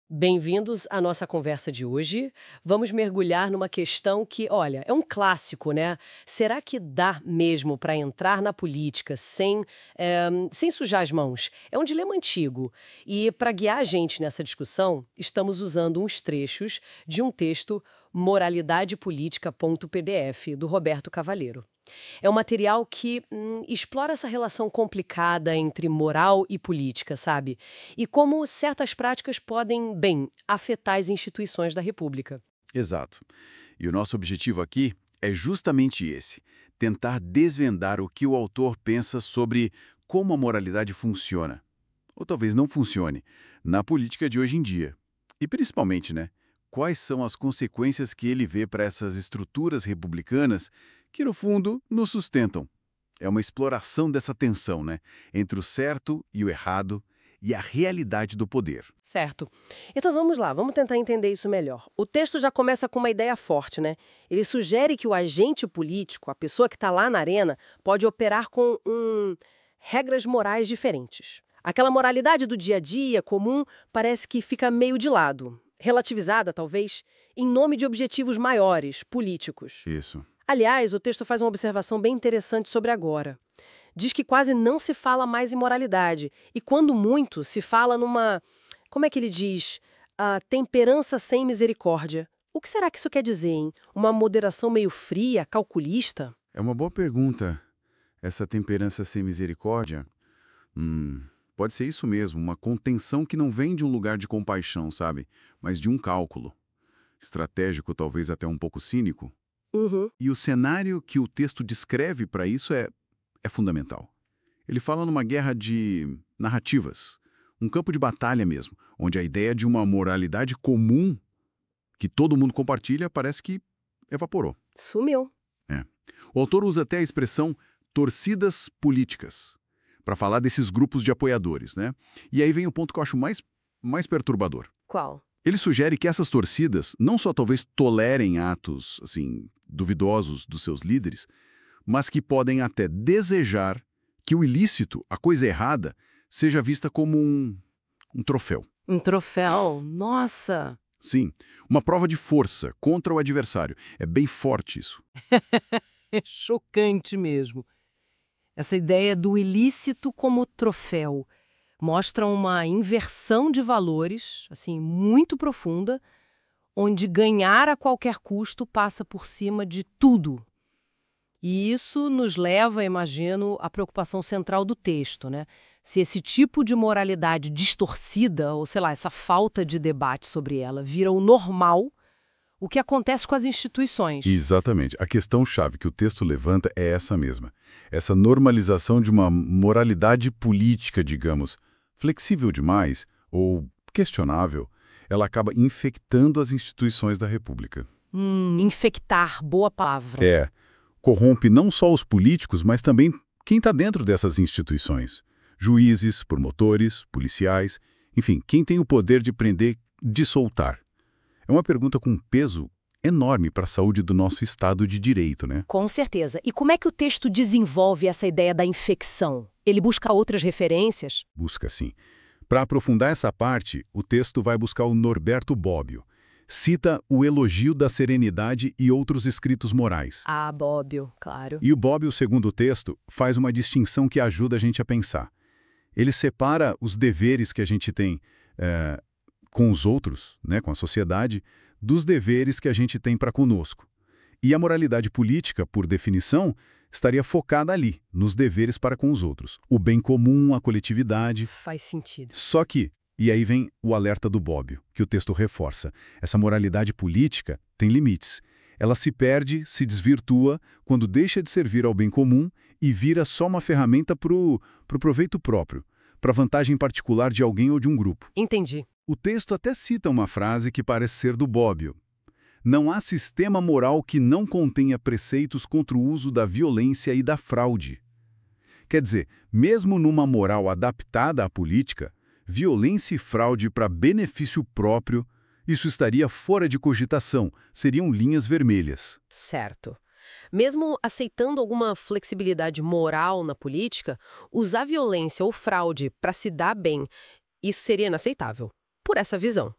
Bem-vindos à nossa conversa de hoje. Vamos mergulhar numa questão que, olha, é um clássico, né? Será que dá mesmo para entrar na política sem sujar as mãos? É um dilema antigo. E para guiar a gente nessa discussão, estamos usando uns trechos de um texto moralidadepolítica.pdf, do Roberto Cavalheiro. É um material que explora essa relação complicada entre moral e política, sabe? E como certas práticas podem, bem, afetar as instituições da República. Exato. E o nosso objetivo aqui é justamente esse: tentar desvendar o que o autor pensa sobre como a moralidade funciona, ou talvez não funcione, na política de hoje em dia. E principalmente, né, quais são as consequências que ele vê para essas estruturas republicanas que, no fundo, nos sustentam. É uma exploração dessa tensão, né, entre o certo e o errado e a realidade do poder. Certo. Então vamos lá, vamos tentar entender isso melhor. O texto já começa com uma ideia forte, né? Ele sugere que o agente político, a pessoa que está lá na arena, pode operar com regras morais diferentes. Aquela moralidade do dia a dia, comum, parece que fica meio de lado. Relativizada, talvez, em nome de objetivos maiores, políticos. Isso. Aliás, o texto faz uma observação bem interessante sobre agora. Diz que quase não se fala mais em moralidade, e quando muito, se fala numa, como é que ele diz? Temperança sem misericórdia. O que será que isso quer dizer, hein? Uma moderação meio fria, calculista? É uma boa pergunta. Essa temperança sem misericórdia? Pode ser isso mesmo, uma contenção que não vem de um lugar de compaixão, sabe? Mas de um cálculo. Estratégico, talvez até um pouco cínico. Uhum. E o cenário que o texto descreve para isso é fundamental. Ele fala numa guerra de narrativas, um campo de batalha mesmo, onde a ideia de uma moralidade comum que todo mundo compartilha parece que evaporou. Sumiu. É. O autor usa até a expressão torcidas políticas para falar desses grupos de apoiadores, né? E aí vem o ponto que eu acho mais perturbador. Qual? Ele sugere que essas torcidas não só talvez tolerem atos, assim, duvidosos dos seus líderes, mas que podem até desejar que o ilícito, a coisa errada, seja vista como um troféu. Um troféu. Nossa! Sim, uma prova de força contra o adversário. É bem forte isso. É chocante mesmo. Essa ideia do ilícito como troféu mostra uma inversão de valores, assim, muito profunda, onde ganhar a qualquer custo passa por cima de tudo. E isso nos leva, imagino, à preocupação central do texto, né? Se esse tipo de moralidade distorcida, ou sei lá, essa falta de debate sobre ela, vira o normal, o que acontece com as instituições? Exatamente. A questão-chave que o texto levanta é essa mesma. Essa normalização de uma moralidade política, digamos, flexível demais ou questionável, ela acaba infectando as instituições da República. Infectar, boa palavra. Corrompe não só os políticos, mas também quem está dentro dessas instituições. Juízes, promotores, policiais, enfim, quem tem o poder de prender, de soltar. É uma pergunta com um peso enorme para a saúde do nosso Estado de Direito, né? Com certeza. E como é que o texto desenvolve essa ideia da infecção? Ele busca outras referências? Busca sim. Para aprofundar essa parte, o texto vai buscar o Norberto Bobbio. Cita o Elogio da Serenidade e outros escritos morais. Ah, Bobbio, claro. E o Bobbio, segundo o texto, faz uma distinção que ajuda a gente a pensar. Ele separa os deveres que a gente tem com os outros, né, com a sociedade, dos deveres que a gente tem para conosco. E a moralidade política, por definição, estaria focada ali, nos deveres para com os outros. O bem comum, a coletividade. Faz sentido. Só que, e aí vem o alerta do Bobbio, que o texto reforça, essa moralidade política tem limites. Ela se perde, se desvirtua, quando deixa de servir ao bem comum e vira só uma ferramenta para o proveito próprio, para a vantagem particular de alguém ou de um grupo. Entendi. O texto até cita uma frase que parece ser do Bobbio. Não há sistema moral que não contenha preceitos contra o uso da violência e da fraude. Quer dizer, mesmo numa moral adaptada à política, violência e fraude para benefício próprio, isso estaria fora de cogitação, seriam linhas vermelhas. Certo. Mesmo aceitando alguma flexibilidade moral na política, usar violência ou fraude para se dar bem, isso seria inaceitável, por essa visão.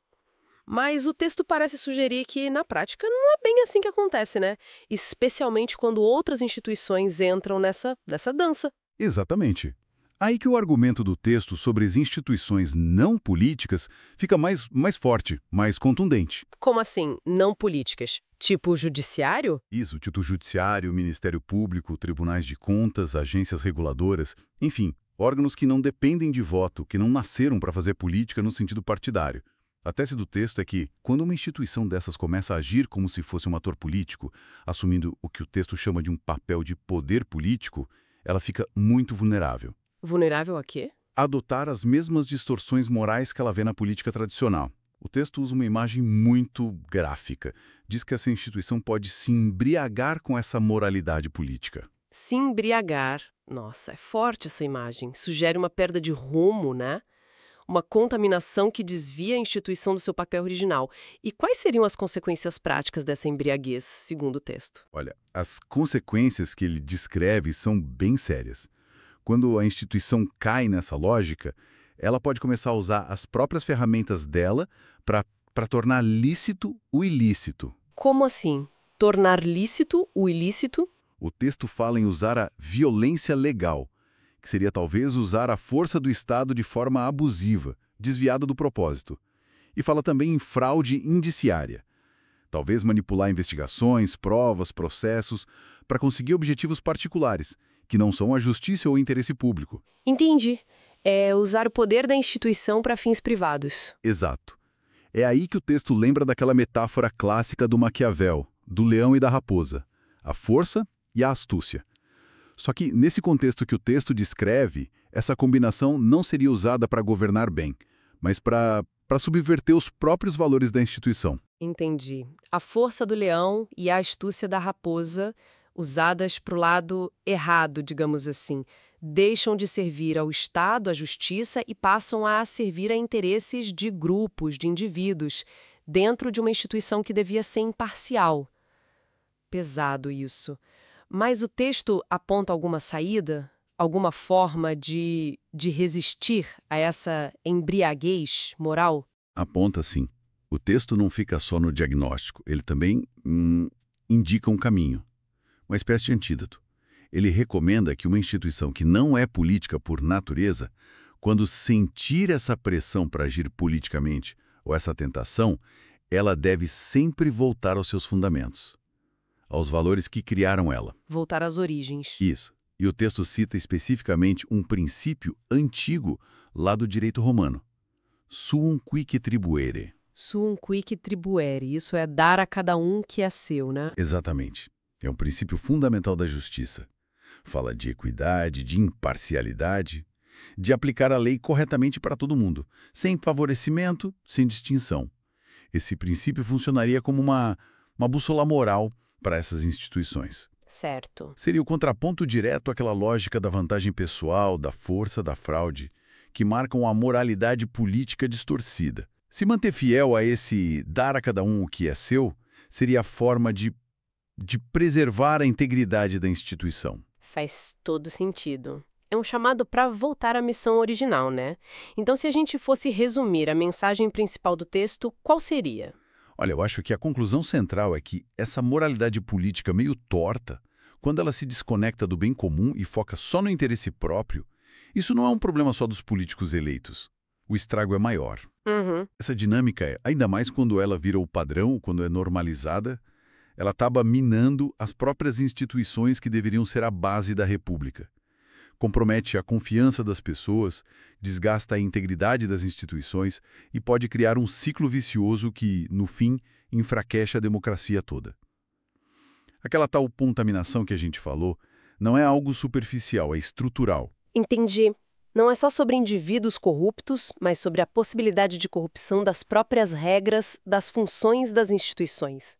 Mas o texto parece sugerir que, na prática, não é bem assim que acontece, né? Especialmente quando outras instituições entram nessa dança. Exatamente. Aí que o argumento do texto sobre as instituições não políticas fica mais forte, mais contundente. Como assim, não políticas? Tipo o judiciário? Isso, tipo judiciário, Ministério Público, tribunais de contas, agências reguladoras, enfim, órgãos que não dependem de voto, que não nasceram para fazer política no sentido partidário. A tese do texto é que, quando uma instituição dessas começa a agir como se fosse um ator político, assumindo o que o texto chama de um papel de poder político, ela fica muito vulnerável. Vulnerável a quê? Adotar as mesmas distorções morais que ela vê na política tradicional. O texto usa uma imagem muito gráfica. Diz que essa instituição pode se embriagar com essa moralidade política. Se embriagar. Nossa, é forte essa imagem. Sugere uma perda de rumo, né? Uma contaminação que desvia a instituição do seu papel original. E quais seriam as consequências práticas dessa embriaguez, segundo o texto? Olha, as consequências que ele descreve são bem sérias. Quando a instituição cai nessa lógica, ela pode começar a usar as próprias ferramentas dela para tornar lícito o ilícito. Como assim? Tornar lícito o ilícito? O texto fala em usar a violência legal, que seria talvez usar a força do Estado de forma abusiva, desviada do propósito. E fala também em fraude indiciária. Talvez manipular investigações, provas, processos, para conseguir objetivos particulares, que não são a justiça ou o interesse público. Entendi. É usar o poder da instituição para fins privados. Exato. É aí que o texto lembra daquela metáfora clássica do Maquiavel, do leão e da raposa, a força e a astúcia. Só que, nesse contexto que o texto descreve, essa combinação não seria usada para governar bem, mas para subverter os próprios valores da instituição. Entendi. A força do leão e a astúcia da raposa, usadas para o lado errado, digamos assim, deixam de servir ao Estado, à justiça e passam a servir a interesses de grupos, de indivíduos, dentro de uma instituição que devia ser imparcial. Pesado isso. Mas o texto aponta alguma saída? Alguma forma de resistir a essa embriaguez moral? Aponta sim. O texto não fica só no diagnóstico, ele também indica um caminho, uma espécie de antídoto. Ele recomenda que uma instituição que não é política por natureza, quando sentir essa pressão para agir politicamente ou essa tentação, ela deve sempre voltar aos seus fundamentos, aos valores que criaram ela. Voltar às origens. Isso. E o texto cita especificamente um princípio antigo lá do direito romano. Suum quic tribuere. Suum quic tribuere. Isso é dar a cada um que é seu, né? Exatamente. É um princípio fundamental da justiça. Fala de equidade, de imparcialidade, de aplicar a lei corretamente para todo mundo, sem favorecimento, sem distinção. Esse princípio funcionaria como uma bússola moral para essas instituições. Certo. Seria o contraponto direto àquela lógica da vantagem pessoal, da força, da fraude, que marcam a moralidade política distorcida. Se manter fiel a esse dar a cada um o que é seu, seria a forma de preservar a integridade da instituição. Faz todo sentido. É um chamado para voltar à missão original, né? Então, se a gente fosse resumir a mensagem principal do texto, qual seria? Olha, eu acho que a conclusão central é que essa moralidade política meio torta, quando ela se desconecta do bem comum e foca só no interesse próprio, isso não é um problema só dos políticos eleitos. O estrago é maior. Essa dinâmica, ainda mais quando ela vira o padrão, quando é normalizada, ela acaba minando as próprias instituições que deveriam ser a base da República. Compromete a confiança das pessoas, desgasta a integridade das instituições e pode criar um ciclo vicioso que, no fim, enfraquece a democracia toda. Aquela tal contaminação que a gente falou não é algo superficial, é estrutural. Entendi. Não é só sobre indivíduos corruptos, mas sobre a possibilidade de corrupção das próprias regras, das funções das instituições.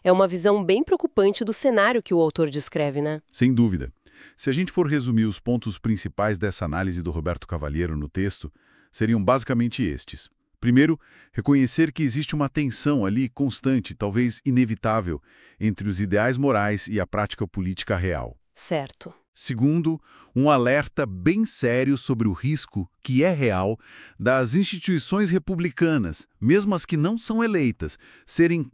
É uma visão bem preocupante do cenário que o autor descreve, né? Sem dúvida. Se a gente for resumir os pontos principais dessa análise do Roberto Cavalheiro no texto, seriam basicamente estes. Primeiro, reconhecer que existe uma tensão ali constante, talvez inevitável, entre os ideais morais e a prática política real. Certo. Segundo, um alerta bem sério sobre o risco, que é real, das instituições republicanas, mesmo as que não são eleitas, serem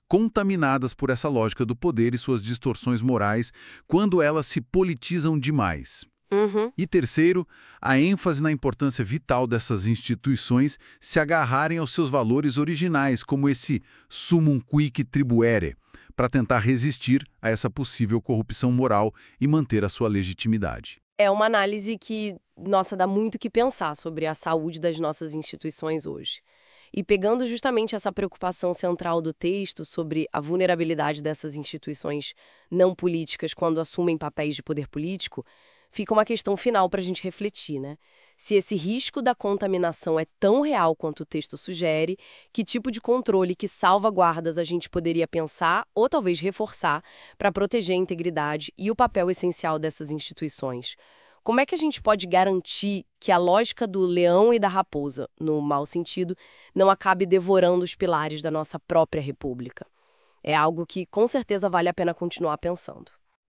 contaminadas por essa lógica do poder e suas distorções morais quando elas se politizam demais. Uhum. E terceiro, a ênfase na importância vital dessas instituições se agarrarem aos seus valores originais, como esse summum quic tribuere, para tentar resistir a essa possível corrupção moral e manter a sua legitimidade. É uma análise que, nossa, dá muito o que pensar sobre a saúde das nossas instituições hoje. E pegando justamente essa preocupação central do texto sobre a vulnerabilidade dessas instituições não políticas quando assumem papéis de poder político, fica uma questão final para a gente refletir, né? Se esse risco da contaminação é tão real quanto o texto sugere, que tipo de controle, que salvaguardas a gente poderia pensar ou talvez reforçar para proteger a integridade e o papel essencial dessas instituições? Como é que a gente pode garantir que a lógica do leão e da raposa, no mau sentido, não acabe devorando os pilares da nossa própria república? É algo que com certeza vale a pena continuar pensando.